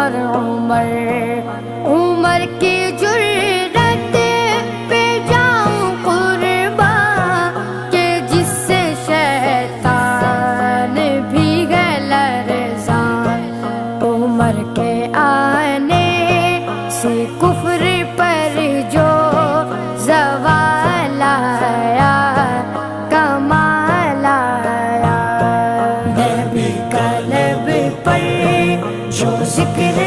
اور عمر، عمر کی جرأت پہ جاؤں قربان کہ جس سے شیطان بھی ہے لرزان، عمر کے آنے سے کفر پر جو زوال آیا کمال آیا، نبی کا لب پر جو ذکر